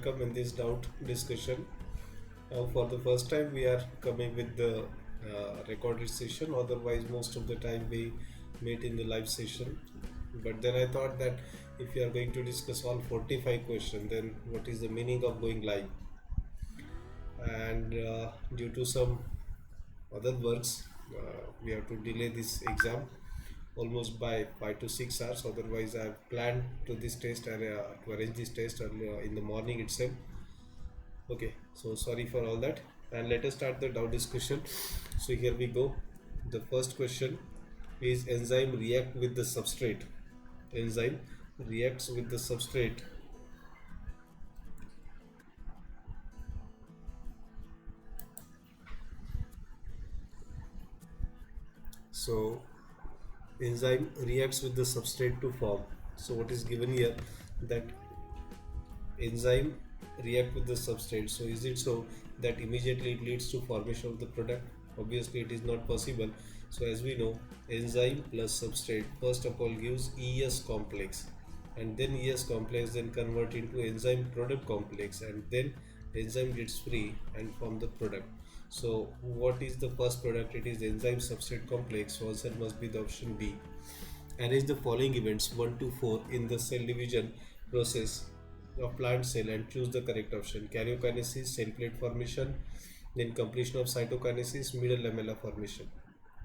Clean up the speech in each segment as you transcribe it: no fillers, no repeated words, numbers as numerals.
welcome in this doubt discussion. For the first time, we are coming with the recorded session. Otherwise, most of the time we meet in the live session. But then I thought that if you are going to discuss all 45 questions, then what is the meaning of going live? And due to some other works, we have to delay this exam almost by 5 to 6 hours. Otherwise, I have planned to this test and to arrange this test in the morning itself. Okay, so sorry for all that, and let us start the doubt discussion. So here we go. The first question is: enzyme react with the substrate. Enzyme reacts with the substrate. So enzyme reacts with the substrate to form. So what is given here, that enzyme react with the substrate. So is it so that immediately it leads to formation of the product? Obviously it is not possible. So as we know, enzyme plus substrate first of all gives ES complex, and then ES complex then convert into enzyme product complex, and then enzyme gets free and form the product. So what is the first product? It is enzyme substrate complex. So answer must be the option B. Arrange the following events 1 to 4 in the cell division process of plant cell and choose the correct option. Karyokinesis, cell plate formation, then completion of cytokinesis, middle lamella formation.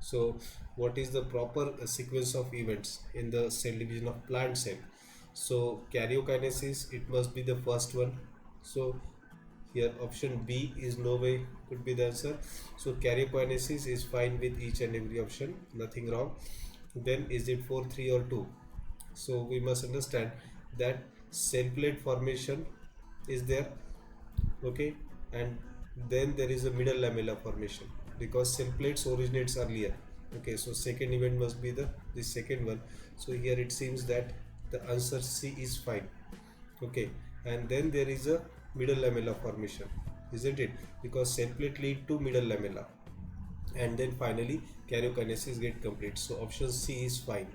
So what is the proper sequence of events in the cell division of plant cell? So karyokinesis, it must be the first one. So here option B is no way could be the answer. So karyokinesis is fine with each and every option, nothing wrong. Then is it 4, 3 or 2? So we must understand that cell plate formation is there, okay, and then there is a middle lamella formation because cell plates originates earlier. Okay, so second event must be the second one. So here it seems that the answer C is fine. Okay, and then there is a middle lamella formation, isn't it? Because cell plate lead to middle lamella, and then finally karyokinesis get complete. So option C is fine.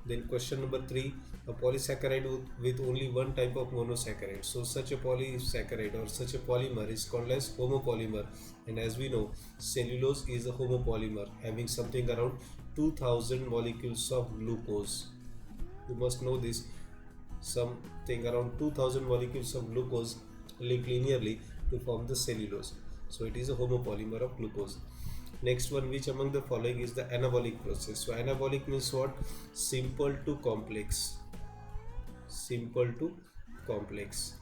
Then question number 3, a polysaccharide with only one type of monosaccharide. So such a polysaccharide or such a polymer is called as homopolymer, and as we know, cellulose is a homopolymer having something around 2000 molecules of glucose. You must know this, something around 2000 molecules of glucose link linearly to form the cellulose. So it is a homopolymer of glucose. Next one, which among the following is the anabolic process? So anabolic means what? Simple to complex. Simple to complex.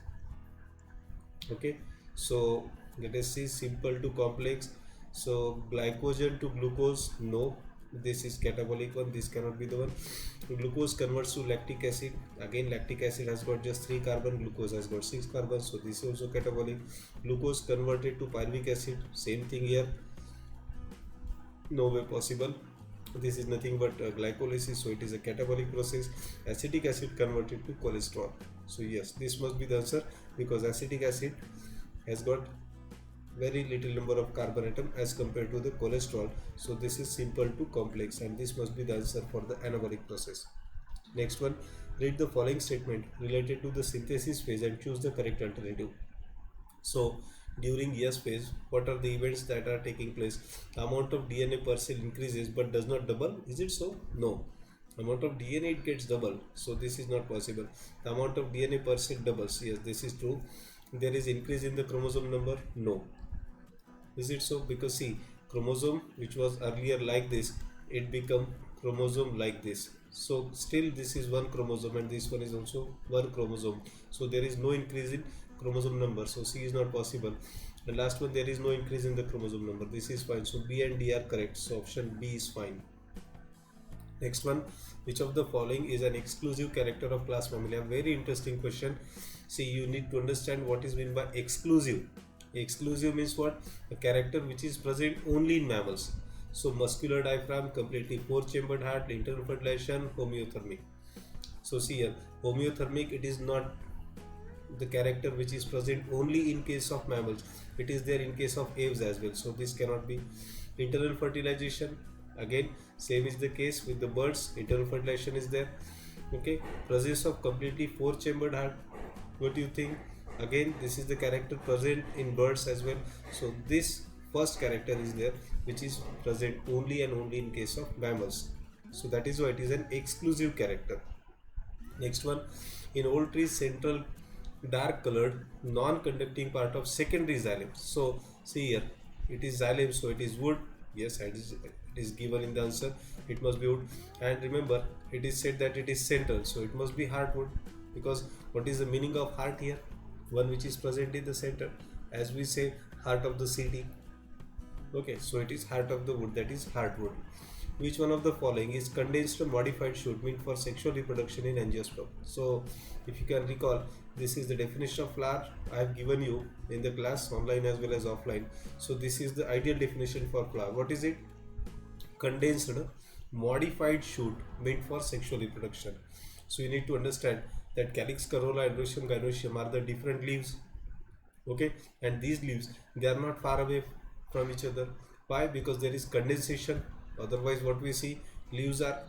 Okay, so let us see simple to complex. So glycogen to glucose, no, this is catabolic one, this cannot be the one. Glucose converts to lactic acid, again lactic acid has got just 3 carbon, glucose has got 6 carbons, so this is also catabolic. Glucose converted to pyruvic acid, same thing here, no way possible. This is nothing but glycolysis, so it is a catabolic process. Acetic acid converted to cholesterol, so yes, this must be the answer because acetic acid has got very little number of carbon atom as compared to the cholesterol. So this is simple to complex, and this must be the answer for the anabolic process. Next one, read the following statement related to the synthesis phase and choose the correct alternative. So during S phase, what are the events that are taking place? The amount of DNA per cell increases but does not double. Is it so? No. Amount of DNA it gets double, so this is not possible. The amount of DNA per cell doubles. Yes, this is true. There is increase in the chromosome number. No. Is it so? Because see, chromosome which was earlier like this, it become chromosome like this. So still this is one chromosome and this one is also one chromosome. So there is no increase in chromosome number. So C is not possible. The last one, there is no increase in the chromosome number. This is fine. So B and D are correct. So option B is fine. Next one, which of the following is an exclusive character of class Mammalia? Very interesting question. See, you need to understand what is meant by exclusive. Exclusive means what? A character which is present only in mammals. So muscular diaphragm, completely 4-chambered heart, internal fertilization, homeothermic. So see here, homeothermic, it is not the character which is present only in case of mammals. It is there in case of aves as well. So this cannot be. Internal fertilization, again same is the case with the birds. Internal fertilization is there. Okay, presence of completely 4-chambered heart. What do you think? Again, this is the character present in birds as well. So this first character is there, which is present only and only in case of mammals. So that is why it is an exclusive character. Next one, in old trees, central dark colored non-conducting part of secondary xylem. So see here, it is xylem, so it is wood. Yes, it is given in the answer. It must be wood. And remember, it is said that it is central, so it must be heartwood. Because what is the meaning of heart here? One which is present in the center, as we say, heart of the city. Okay, so it is heart of the wood, that is heartwood. Which one of the following is condensed modified shoot meant for sexual reproduction in angiosperm? So, if you can recall, this is the definition of flower I have given you in the class, online as well as offline. So, this is the ideal definition for flower. What is it? Condensed modified shoot meant for sexual reproduction. So, you need to understand that calyx, corolla, androecium, gynoecium are the different leaves. Okay, and these leaves, they are not far away from each other. Why? Because there is condensation. Otherwise what we see, leaves are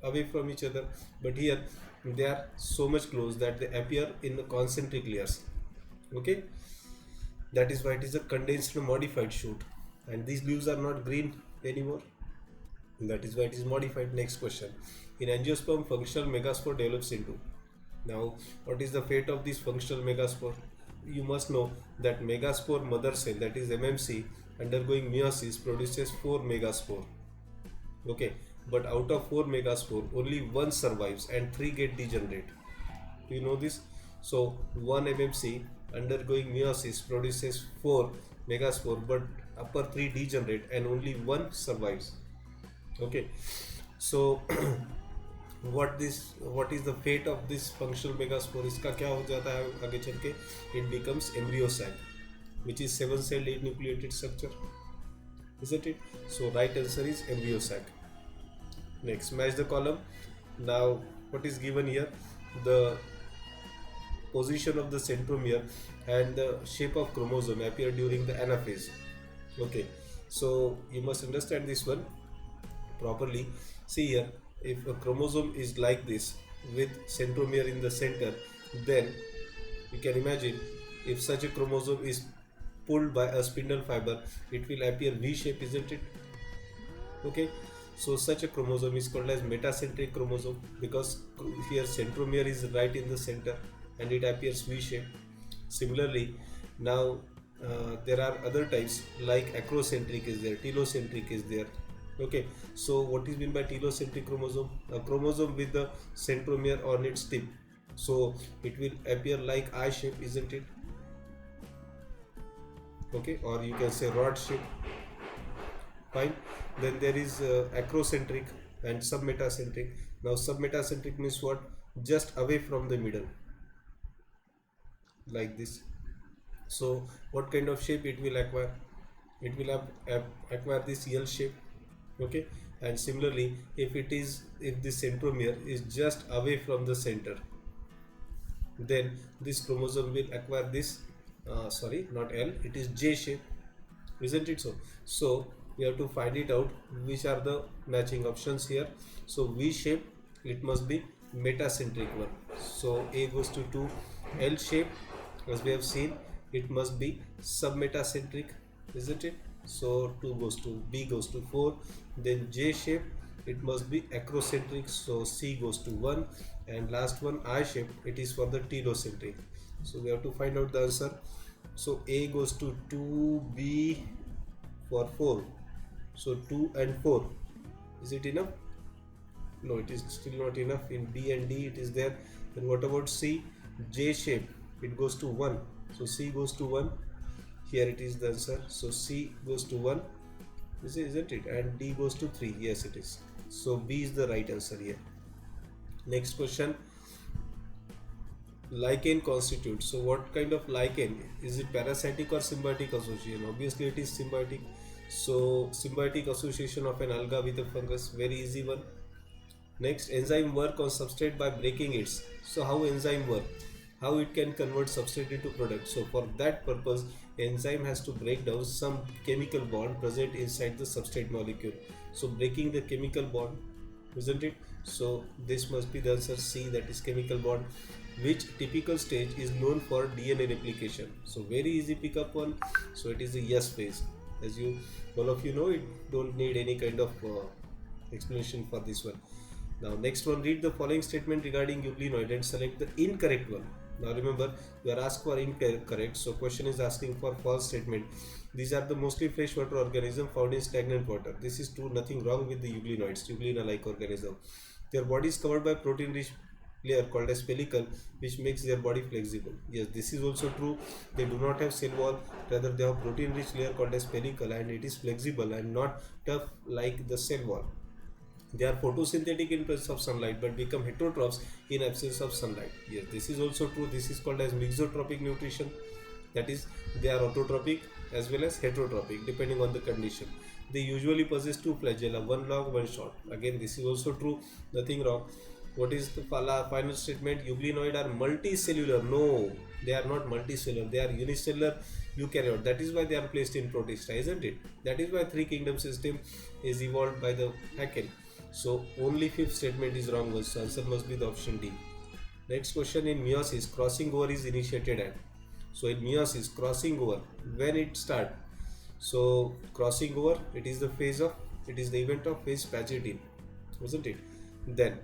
away from each other, but here they are so much close that they appear in the concentric layers. Okay, that is why it is a condensed modified shoot, and these leaves are not green anymore. That is why it is modified. Next question, in angiosperm, functional megaspore develops into. Now, what is the fate of this functional megaspore? You must know that megaspore mother cell, that is MMC, undergoing meiosis produces 4 megaspore. Okay, but out of 4 megaspore, only 1 survives and 3 get degenerate. Do you know this? So, 1 MMC undergoing meiosis produces 4 megaspore, but upper 3 degenerate and only 1 survives. Okay, so what is the fate of this functional megaspore? इसका क्या हो जाता है आगे चल के? It becomes embryo sac, which is 7-celled nucleated structure, isn't it? So right answer is embryo sac. Next, match the column. Now what is given here? The position of the centromere and the shape of chromosome appear during the anaphase. Okay, so you must understand this one properly. See here, if a chromosome is like this with centromere in the center, then you can imagine if such a chromosome is pulled by a spindle fiber, it will appear V shape, isn't it? Okay, so such a chromosome is called as metacentric chromosome, because here centromere is right in the center and it appears V shape. Similarly, now there are other types like acrocentric is there, telocentric is there. Okay, so what is meant by telocentric chromosome? A chromosome with the centromere on its tip, so it will appear like I shape, isn't it? Okay, or you can say rod shape. Fine. Then there is acrocentric and submetacentric. Now submetacentric means what? Just away from the middle, like this. So what kind of shape it will acquire? It will acquire this L shape. Okay, and similarly, if the centromere is just away from the center, then this chromosome will acquire this sorry, not L, it is J shape, isn't it? So we have to find it out which are the matching options here. So V shape, it must be metacentric one, so A goes to 2. L shape, as we have seen, it must be submetacentric, isn't it? So 2 goes to B goes to 4. Then J shape, it must be acrocentric, so C goes to 1. And last one, I shape, it is for the telocentric. So we have to find out the answer. So A goes to 2, B for 4. So 2 and 4. Is it enough? No, it is still not enough. In B and D it is there. Then what about C? J shape, it goes to 1. So C goes to 1. Here it is the answer. So C goes to 1. Isn't it? And D goes to 3. Yes, it is. So B is the right answer here. Next question. Lichen constitutes. So what kind of lichen? Is it parasitic or symbiotic association? Obviously it is symbiotic. So symbiotic association of an alga with a fungus. Very easy one. Next, enzyme work on substrate by breaking its. So how enzyme work? How it can convert substrate into product. So for that purpose, enzyme has to break down some chemical bond present inside the substrate molecule. So breaking the chemical bond, isn't it? So this must be the answer C, that is chemical bond. which typical stage is known for DNA replication? So very easy, pick up one. So it is the yes phase. As you all of you know, it don't need any kind of explanation for this one. Now next one, read the following statement regarding euglenoid and select the incorrect one. Now remember, you are asked for incorrect, so question is asking for false statement. These are the mostly freshwater organism found in stagnant water. This is true, nothing wrong with the euglenoids, euglena-like organism. Their body is covered by protein-rich layer called as pellicle, which makes their body flexible. Yes, this is also true. They do not have cell wall, rather they have protein-rich layer called as pellicle, and it is flexible and not tough like the cell wall. They are photosynthetic in presence of sunlight but become heterotrophs in absence of sunlight. Yes, this is also true. This is called as mixotrophic nutrition. That is, they are autotrophic as well as heterotrophic depending on the condition. They usually possess two flagella, one long, one short. Again, this is also true. Nothing wrong. What is the final statement? Euglenoid are multicellular. No, they are not multicellular. They are unicellular eukaryote. That is why they are placed in Protista, isn't it? That is why three kingdom system is evolved by the Haeckel. So only fifth statement is wrong. So answer must be the option D. Next question, in meiosis, crossing over is initiated at. So in meiosis, crossing over, when it start? So crossing over, it is the event of phase Pagetin, wasn't it? Then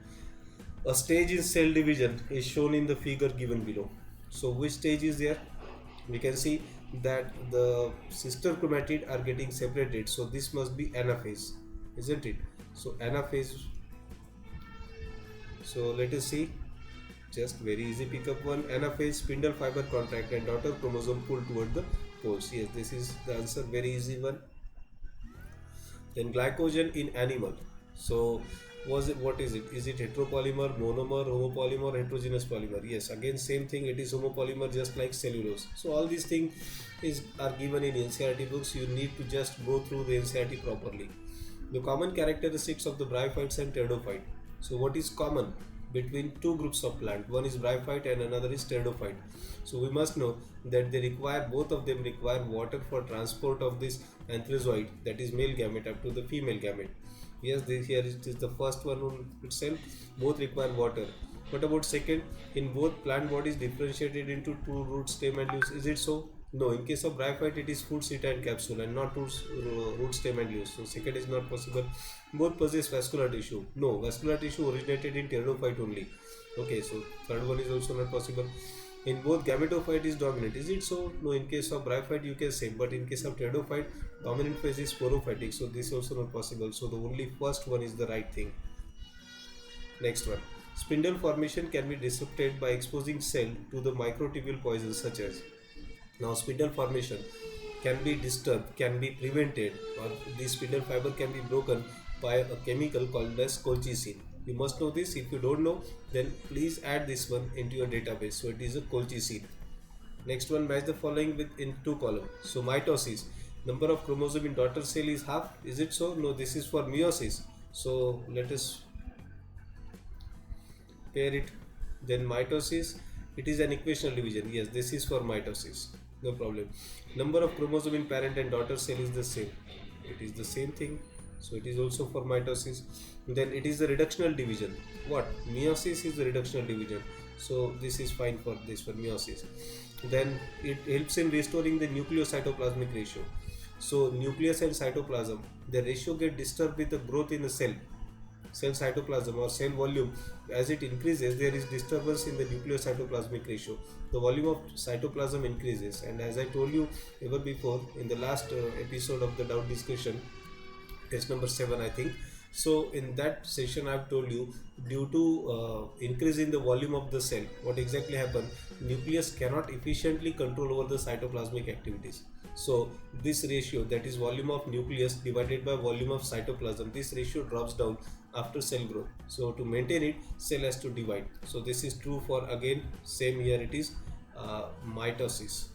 a stage in cell division is shown in the figure given below. So which stage is there? We can see that the sister chromatid are getting separated. So this must be anaphase, isn't it? So anaphase. So let us see. Just very easy, pick up one. Anaphase, spindle fiber contract and daughter chromosome pull toward the poles. Yes, this is the answer, very easy one. Then glycogen in animal. So what is it? Is it heteropolymer, monomer, homopolymer, heterogeneous polymer? Yes, again same thing, it is homopolymer just like cellulose. So all these things are given in NCERT books. You need to just go through the NCERT properly. The common characteristics of the bryophytes and pteridophyte. So what is common between two groups of plant? One is bryophyte and another is pteridophyte. So we must know that both of them require water for transport of this antherozoid, that is male gamete, up to the female gamete. Yes, here it is the first one itself. Both require water. What about second? In both plant bodies differentiated into two root, stem and leaves. Is it so? No. In case of bryophyte, it is fruit, seta and capsule and not root, stem and leaves. So second is not possible. Both possess vascular tissue. No, vascular tissue originated in pteridophyte only. Okay, so third one is also not possible. In both gametophyte is dominant. Is it so? No. In case of bryophyte you can say, but in case of pteridophyte, dominant phase is sporophytic. So this is also not possible. So the only first one is the right thing. Next one. Spindle formation can be disrupted by exposing cell to the microtubule poisons such as. Now spindle formation can be disturbed, can be prevented, or the spindle fiber can be broken by a chemical called as colchicine. You must know this. If you don't know, then please add this one into your database. So it is a colchicine. Next one, match the following with in two columns. So mitosis, number of chromosome in daughter cell is half. Is it so? No, this is for meiosis. So let us pair it. Then mitosis, it is an equational division. Yes, this is for mitosis. No problem. Number of chromosome in parent and daughter cell is the same. It is the same thing. So it is also for mitosis. Then it is the reductional division. What? Meiosis is the reductional division. So this is fine for this, for meiosis. Then it helps in restoring the nucleocytoplasmic ratio. So nucleus and cytoplasm, the ratio get disturbed with the growth in the cell cytoplasm or cell volume. As it increases, there is disturbance in the nucleocytoplasmic ratio. The volume of cytoplasm increases, and as I told you ever before in the last episode of the doubt discussion, test number 7 I think. So in that session I have told you, due to increase in the volume of the cell, what exactly happened? Nucleus cannot efficiently control over the cytoplasmic activities. So this ratio, that is volume of nucleus divided by volume of cytoplasm, this ratio drops down after cell growth. So to maintain it, cell has to divide. So this is true for, again same here it is mitosis.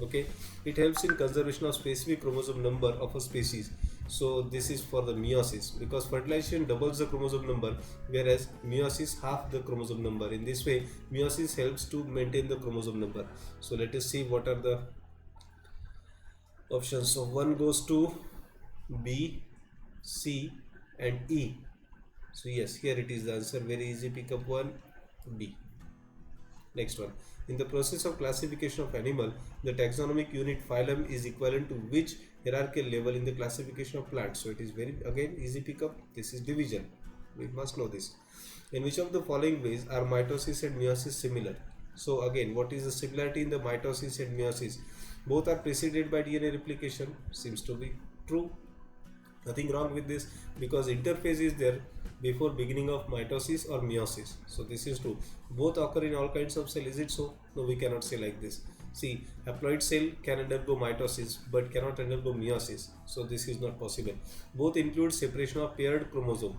Okay, it helps in conservation of specific chromosome number of a species. So this is for the meiosis, because fertilization doubles the chromosome number, whereas meiosis half the chromosome number. In this way, meiosis helps to maintain the chromosome number. So let us see what are the options. So one goes to B, C and E. So yes, here it is the answer, very easy, pick up one, B. Next one. In the process of classification of animal, the taxonomic unit phylum is equivalent to which hierarchical level in the classification of plants? So it is very again easy pickup. This is division. We must know this. In which of the following ways are mitosis and meiosis similar? So again, what is the similarity in the mitosis and meiosis? Both are preceded by DNA replication. Seems to be true. Nothing wrong with this because interphase is there before beginning of mitosis or meiosis. So this is true. Both occur in all kinds of cell. Is it so? No, we cannot say like this. See, haploid cell can undergo mitosis but cannot undergo meiosis. So this is not possible. Both include separation of paired chromosome.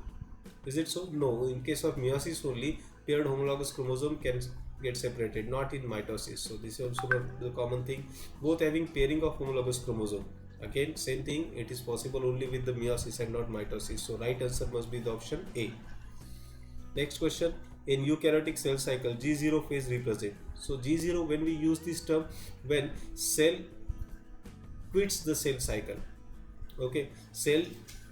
Is it so? No. In case of meiosis only, paired homologous chromosome can get separated, not in mitosis. So this is also not the common thing. Both having pairing of homologous chromosome. Again, same thing. It is possible only with the meiosis and not mitosis. So right answer must be the option A. Next question. In eukaryotic cell cycle, G0 phase represent. So G0, when we use this term, when cell quits the cell cycle. Okay, cell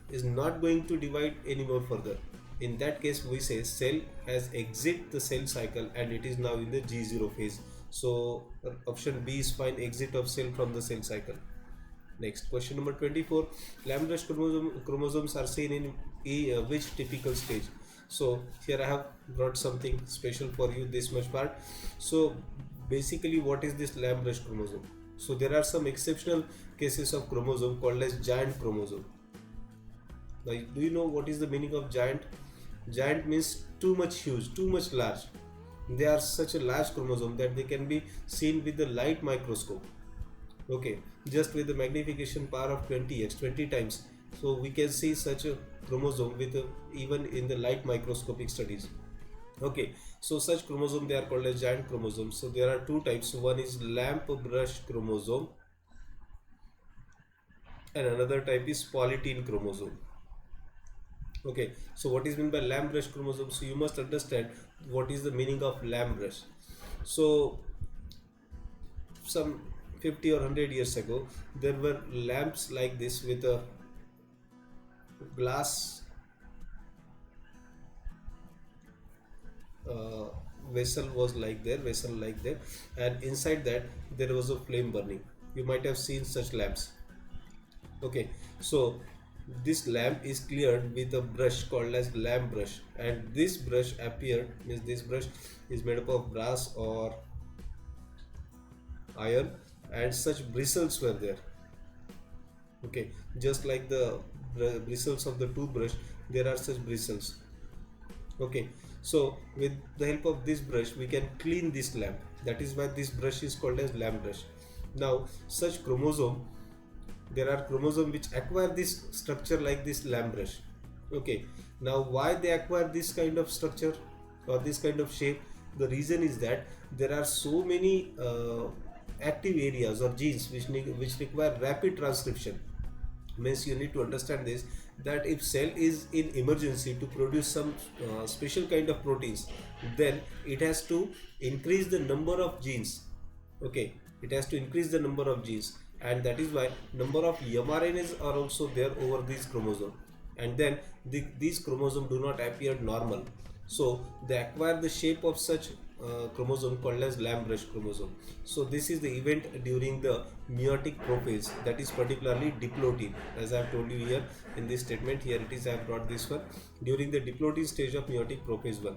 is not going to divide anymore further. In that case, we say cell has exit the cell cycle and it is now in the G0 phase. So option B is fine. Exit of cell from the cell cycle. Next, question number 24. Lamb-Rush chromosomes are seen in which typical stage? So here I have brought something special for you, this much part. So basically, what is this Lamb-Rush chromosome? So there are some exceptional cases of chromosome called as giant chromosome. Now, do you know what is the meaning of giant? Giant means too much huge, too much large. They are such a large chromosome that they can be seen with the light microscope. Okay, just with the magnification power of 20x, 20 times. So we can see such a chromosome with even in the light microscopic studies. Okay, so such chromosome they are called as giant chromosomes. So there are two types. One is Lamb-Rush chromosome and another type is Polytene chromosome. Okay, so what is meant by Lamb-Rush chromosome? So you must understand what is the meaning of Lamb-Rush. So some 50 or 100 years ago, there were lamps like this with a glass vessel like there, and inside that there was a flame burning. You might have seen such lamps. Okay, so this lamp is cleared with a brush called as Lamb-Rush, and this brush means this brush is made up of brass or iron, and such bristles were there. Okay, just like the bristles of the toothbrush, there are such bristles. Okay, so with the help of this brush we can clean this lamp. That is why this brush is called as Lamb-Rush. Now such chromosome, there are chromosomes which acquire this structure like this Lamb-Rush. Okay, now why they acquire this kind of structure or this kind of shape? The reason is that there are so many active areas or genes which require rapid transcription. Means you need to understand this, that if cell is in emergency to produce some special kind of proteins, then it has to increase the number of genes. Okay, it has to increase the number of genes, and that is why number of mRNAs are also there over these chromosomes, and then these chromosomes do not appear normal, so they acquire the shape of such chromosome called as Lamb-Rush chromosome. So this is the event during the meiotic prophase, that is particularly diplotin. As I have told you here in this statement, here it is, I have brought this one, during the diplotin stage of meiotic prophase 1.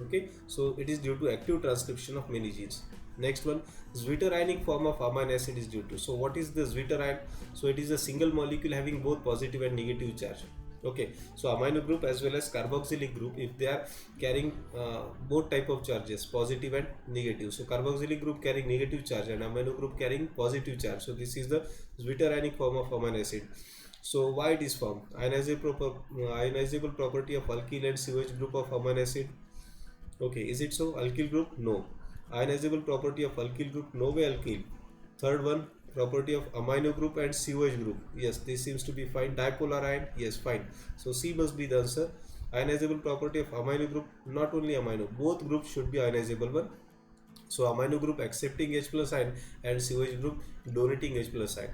Okay, so it is due to active transcription of many genes. Next one, zwitterionic form of amino acid is due to. So what is the zwitterion? So it is a single molecule having both positive and negative charge. Okay, so amino group as well as carboxylic group, if they are carrying both type of charges, positive and negative. So carboxylic group carrying negative charge and amino group carrying positive charge. So this is the zwitterionic form of amino acid. So why it is formed? Ionizable property of alkyl and COH group of amino acid. Okay, is it so? Alkyl group? No. Ionizable property of alkyl group? No way alkyl. Third one, property of amino group and COH group. Yes, this seems to be fine. Dipolar ion? Yes, fine. So C must be the answer. Ionizable property of amino group, not only amino, both groups should be ionizable one. So amino group accepting H plus ion and COH group donating H plus ion.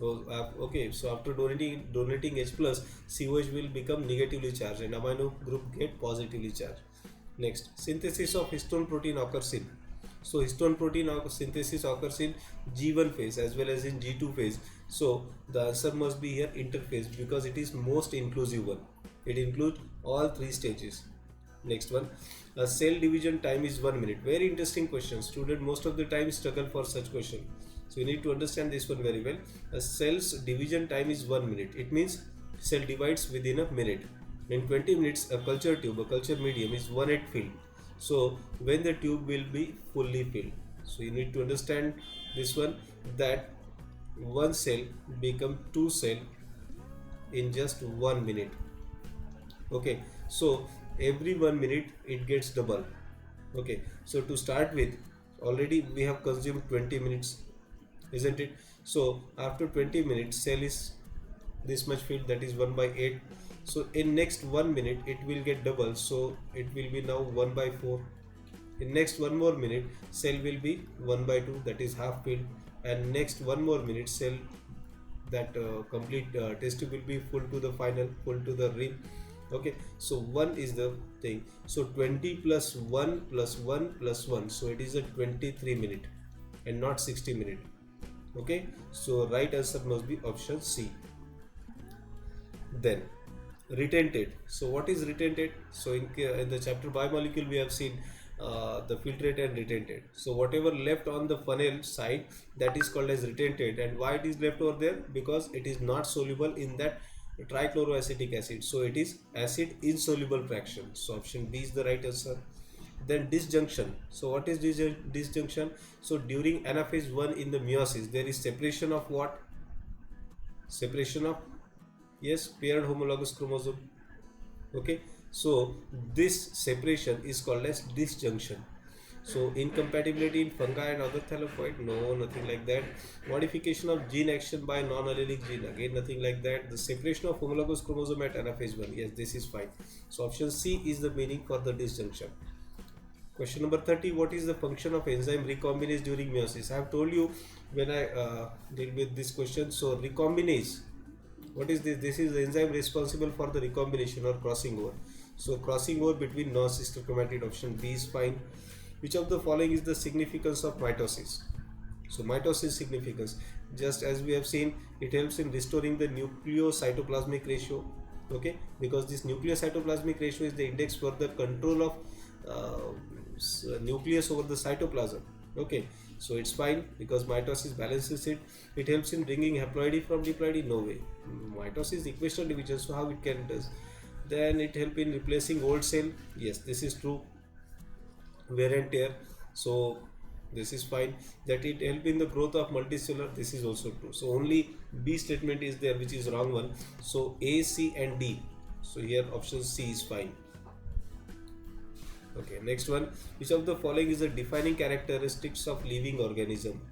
So, okay, so after donating H plus, COH will become negatively charged and amino group get positively charged. Next, synthesis of histone protein occurs in. So histone protein synthesis occurs in G1 phase as well as in G2 phase. So the answer must be here interphase, because it is most inclusive one. It includes all three stages. Next one, a cell division time is 1 minute. Very interesting question. Student most of the time struggle for such question. So you need to understand this one very well. A cell's division time is 1 minute. It means cell divides within a minute. In 20 minutes, a culture tube, a culture medium is 1/8 filled. So when the tube will be fully filled. So you need to understand this one, that one cell become two cell in just 1 minute. Okay, so every 1 minute it gets double. Okay, so to start with, already we have consumed 20 minutes, isn't it? So after 20 minutes cell is this much filled, that is 1 by 8. So in next 1 minute it will get double, so it will be now 1 by 4. In next one more minute cell will be 1 by 2, that is half filled. And next one more minute cell, that complete test tube will be full to the final, full to the rim. Okay, so 1 is the thing. So 20 plus 1 plus 1 plus 1, so it is a 23 minute and not 60 minute. Okay, so right answer must be option C. Then retentate. So what is retentate? So in the chapter biomolecule we have seen the filtrate and retentate. So whatever left on the funnel side, that is called as retentate. And why it is left over there? Because it is not soluble in that trichloroacetic acid, so it is acid insoluble fraction. So option B is the right answer. Then disjunction. So what is disjunction? So during anaphase 1 in the meiosis, there is separation of what? Separation of, yes, paired homologous chromosome. Okay, so this separation is called as disjunction. So incompatibility in fungi and other thalaphoid? No, nothing like that. Modification of gene action by non-allelic gene? Again, nothing like that. The separation of homologous chromosome at anaphase 1? Yes, this is fine. So option C is the meaning for the disjunction. Question number 30. What is the function of enzyme recombinase during meiosis? I have told you when I deal with this question. So recombinase, what is this? This is the enzyme responsible for the recombination or crossing over. So crossing over between non-sister chromatid, option B is fine. Which of the following is the significance of mitosis? So mitosis significance, just as we have seen, it helps in restoring the nucleocytoplasmic ratio. Okay, because this nucleocytoplasmic ratio is the index for the control of nucleus over the cytoplasm. Okay, so it's fine because mitosis balances it. It helps in bringing haploidy from diploidy? No way. Mitosis is equational division, so how it can does? Then it help in replacing old cell? Yes, this is true. Wear and tear, so this is fine. That it help in the growth of multicellular? This is also true. So only B statement is there, which is wrong one. So A, C and D. So here option C is fine. Okay, next one. Which of the following is the defining characteristics of living organism?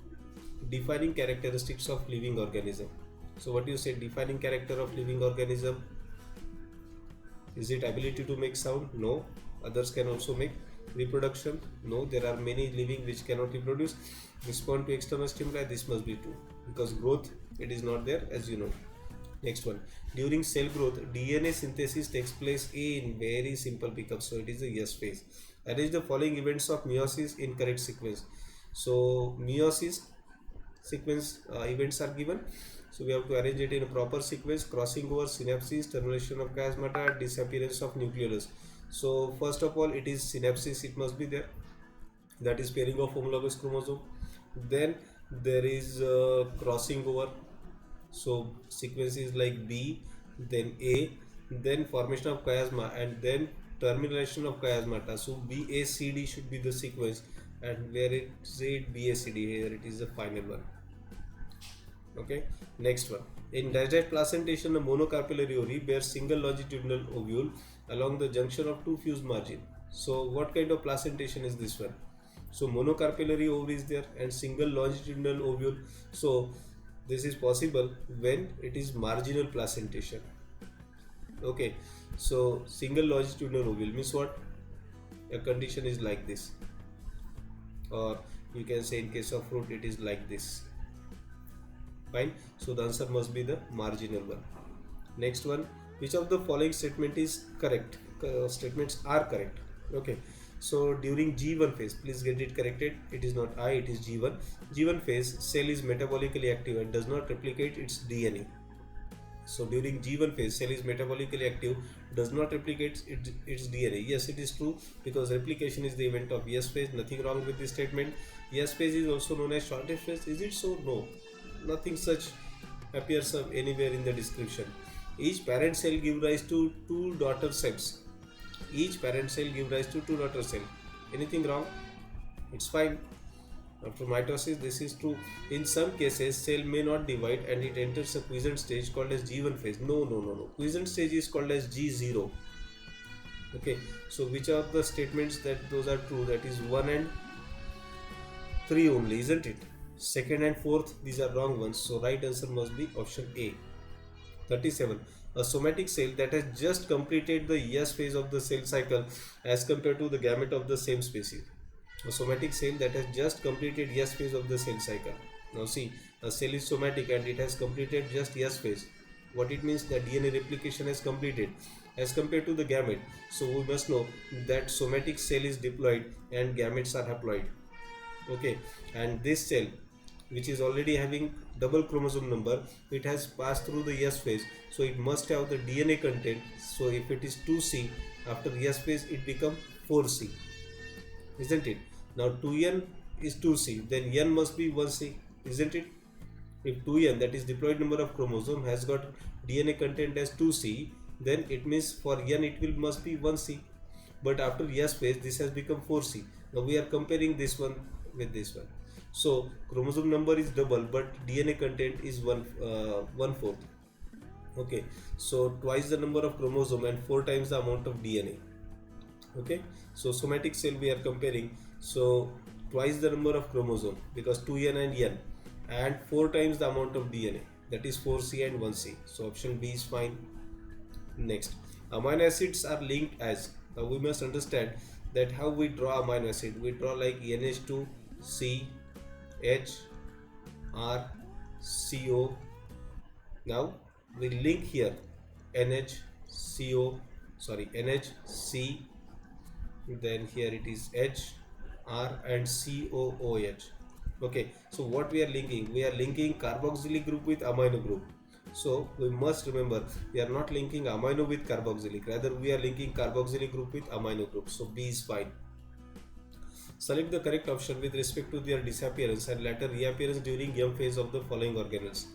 Defining characteristics of living organism. So what do you say? Defining character of living organism? Is it ability to make sound? No. Others can also make. Reproduction? No. There are many living which cannot reproduce. Respond to external stimuli? This must be true, because growth, it is not there, as you know. Next one. During cell growth, DNA synthesis takes place in very simple pickup. So it is a yes phase. Arrange the following events of meiosis in correct sequence. So meiosis sequence events are given. So we have to arrange it in a proper sequence. Crossing over, synapses, termination of chiasmata, disappearance of nucleolus. So first of all, it is synapsis, it must be there. That is pairing of homologous chromosome. Then there is crossing over. So sequence is like B, then A, then formation of chiasma, and then termination of chiasmata. So BACD should be the sequence, and where it said BACD, here it is the final one. Okay, next one. In direct placentation, the monocarpellary ovary bears single longitudinal ovule along the junction of two fused margin. So what kind of placentation is this one? So monocarpellary ovary is there and single longitudinal ovule. So this is possible when it is marginal placentation. Okay, so single longitudinal ovule means what? A condition is like this, or you can say in case of fruit it is like this. Fine. So the answer must be the marginal one. Next one. Which of the following statement is correct? Statements are correct. Okay. So during G1 phase, please get it corrected. It is not I, it is G1. G1 phase, cell is metabolically active and does not replicate its DNA. So during G1 phase, cell is metabolically active, does not replicate its DNA. Yes, it is true, because replication is the event of S phase. Nothing wrong with this statement. S phase is also known as shortest phase. Is it so? No, nothing such appears anywhere in the description. Each parent cell gives rise to two daughter cells. Each parent cell gives rise to two daughter cells. Anything wrong? It's fine. After mitosis, this is true. In some cases, cell may not divide and it enters a quiescent stage called as G1 phase. No. Quiescent stage is called as G0. Okay. So which are the statements that those are true? That is 1 and 3 only, isn't it? Second and fourth, these are wrong ones. So right answer must be option A. 37. A somatic cell that has just completed the S phase of the cell cycle as compared to the gamete of the same species. A somatic cell that has just completed S phase of the cell cycle. Now see, a cell is somatic and it has completed just S phase. What it means? That DNA replication has completed as compared to the gamete. So we must know that somatic cell is diploid and gametes are haploid. Okay, and this cell, which is already having double chromosome number, it has passed through the S phase, so it must have the DNA content. So if it is 2C, after S phase it becomes 4C, isn't it? Now 2N is 2C, then N must be 1C, isn't it? If 2N, that is diploid number of chromosome, has got DNA content as 2C, then it means for N it will must be 1C. But after S phase, this has become 4C. Now we are comparing this one with this one. So chromosome number is double, but DNA content is 1/4. Okay, so twice the number of chromosome and 4 times the amount of DNA. Okay, so somatic cell we are comparing. So twice the number of chromosome, because 2N and N, and 4 times the amount of DNA, that is 4C and 1C. So option B is fine. Next, amino acids are linked as. Now we must understand that how we draw amino acid. We draw like NH2, C, H, R, CO. Now we link here NH, CO, NH, C, then here it is H, R and COOH. Okay, so what we are linking? We are linking carboxylic group with amino group. So we must remember, we are not linking amino with carboxylic, rather we are linking carboxylic group with amino group. So B is fine. Select the correct option with respect to their disappearance and later reappearance during M phase of the following organelles.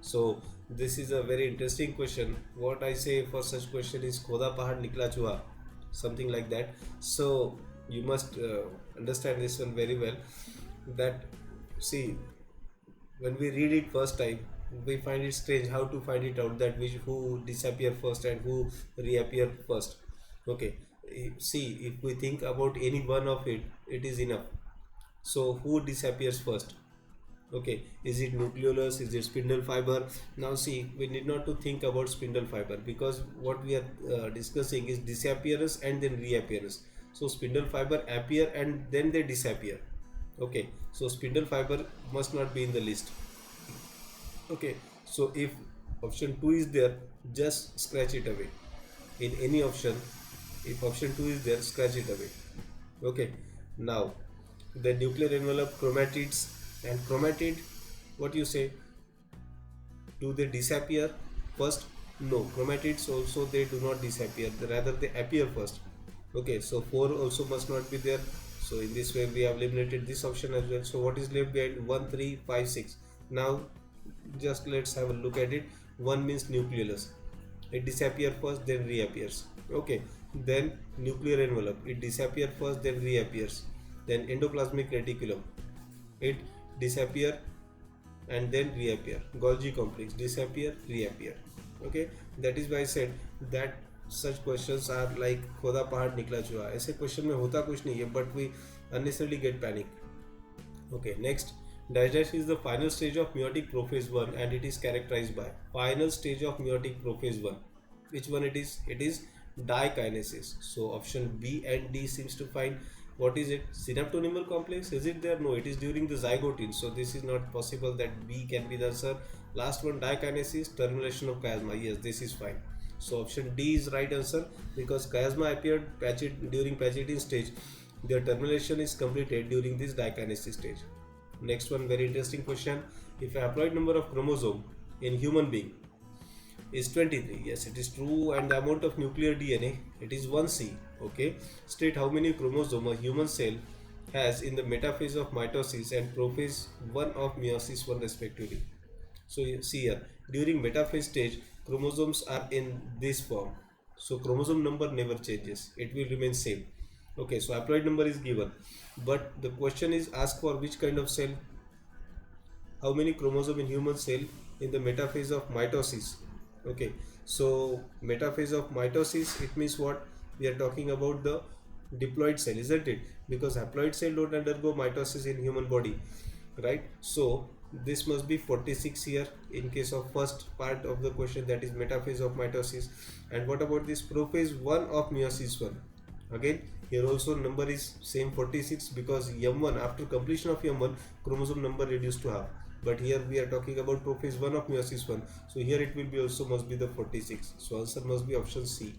So this is a very interesting question. What I say for such question is khoda pahad nikla chuha, something like that. So you must understand this one very well. That see, when we read it first time, we find it strange how to find it out that who disappear first and who reappear first. Okay, see, if we think about any one of it, it is enough. So who disappears first? Okay, is it nucleolus, is it spindle fiber? Now see, we need not to think about spindle fiber, because what we are discussing is disappearance and then reappearance. So spindle fiber appear and then they disappear. Okay, so spindle fiber must not be in the list. Okay, so if option 2 is there, just scratch it away. In any option, if option 2 is there, scratch it away. Okay, now the nuclear envelope chromatids and chromatid, what you say? Do they disappear first? No, chromatids also they do not disappear, rather they appear first. Okay, so 4 also must not be there. So in this way we have eliminated this option as well. So what is left behind? 1, 3, 5, 6. Now just let's have a look at it. 1 means nucleolus, it disappears first then reappears. Okay, then nuclear envelope, it disappears first then reappears. Then endoplasmic reticulum, it disappear and then reappear. Golgi complex, disappear, reappear. Okay, that is why I said that such questions are like खोदा पहाड़ निकला चूहा. ऐसे question में होता कुछ नहीं है, but we unnecessarily get panic. Okay, next, digestion is the final stage of meiotic prophase 1 and it is characterized by final stage of meiotic prophase 1. Which one it is? It is dikinesis. So option B and D seems to find. What is it? Synaptonymal complex, is it there? No, it is during the zygotine, so this is not possible that B can be the answer. Last one, dikinesis, termination of chiasma. Yes, this is fine. So option D is right answer, because chiasma appeared during Pagetine stage their termination is completed during this dikinesis stage. Next one, very interesting question. If a haploid number of chromosome in human being is 23, yes it is true, and the amount of nuclear DNA, it is 1C. Okay, state how many chromosome a human cell has in the metaphase of mitosis and prophase 1 of meiosis 1 respectively. So you see here, during metaphase stage chromosomes are in this form, so chromosome number never changes, it will remain same. Okay, so haploid number is given, but the question is asked for which kind of cell, how many chromosome in human cell in the metaphase of mitosis. Okay, so metaphase of mitosis, it means what, we are talking about the diploid cell, isn't it? Because haploid cell don't undergo mitosis in human body, right? So this must be 46 here in case of first part of the question, that is metaphase of mitosis. And what about this prophase 1 of meiosis 1? Again here also number is same 46, because m1, after completion of m1 chromosome number reduced to half, but here we are talking about prophase 1 of meiosis 1, so here it will be also must be the 46, so answer must be option C.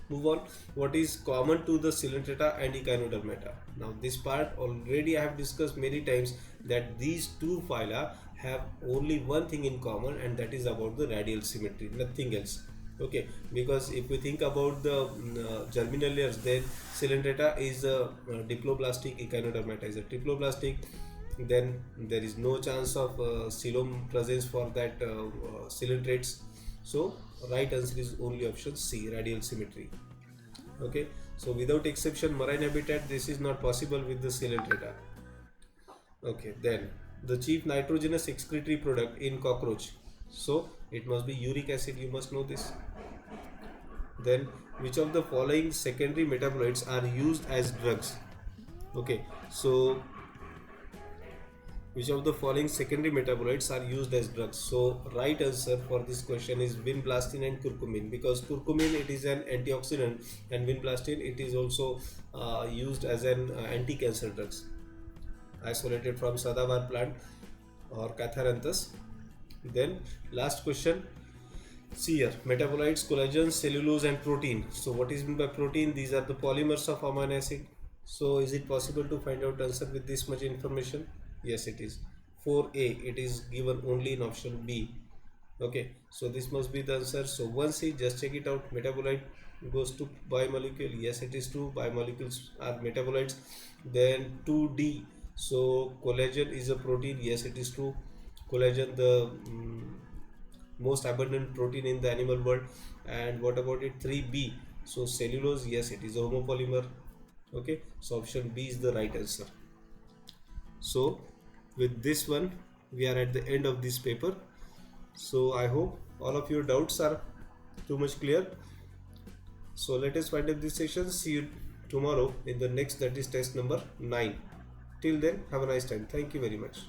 Move on, what is common to the Coelenterata and Echinodermata? Now this part already I have discussed many times, that these two phyla have only one thing in common, and that is about the radial symmetry, nothing else. Okay, because if we think about the germinal layers, then Coelenterata is a diploblastic, Echinodermata is a triploblastic, then there is no chance of coelom presence for that coelentrates. So right answer is only option C, radial symmetry. Okay, so without exception marine habitat, this is not possible with the Coelenterata. Okay, then the chief nitrogenous excretory product in cockroach, so it must be uric acid, you must know this. Then which of the following secondary metabolites are used as drugs? Okay, so which of the following secondary metabolites are used as drugs? So right answer for this question is vinblastine and curcumin, because curcumin it is an antioxidant and vinblastine it is also used as an anti-cancer drugs, isolated from sadavar plant or catharanthus. Then last question, see here, metabolites, collagen, cellulose and protein. So what is meant by protein? These are the polymers of amino acid. So is it possible to find out answer with this much information? Yes it is. 4A, it is given only in option B. Okay, so this must be the answer. So 1C, just check it out, metabolite goes to biomolecule, yes it is true, biomolecules are metabolites. Then 2D, so collagen is a protein, yes it is true, collagen the most abundant protein in the animal world. And what about it, 3B, so cellulose, yes it is a homopolymer. Okay, so option B is the right answer. So with this one we are at the end of this paper, so I hope all of your doubts are too much clear. So let us wind up this session, see you tomorrow in the next, that is test number 9. Till then, have a nice time. Thank you very much.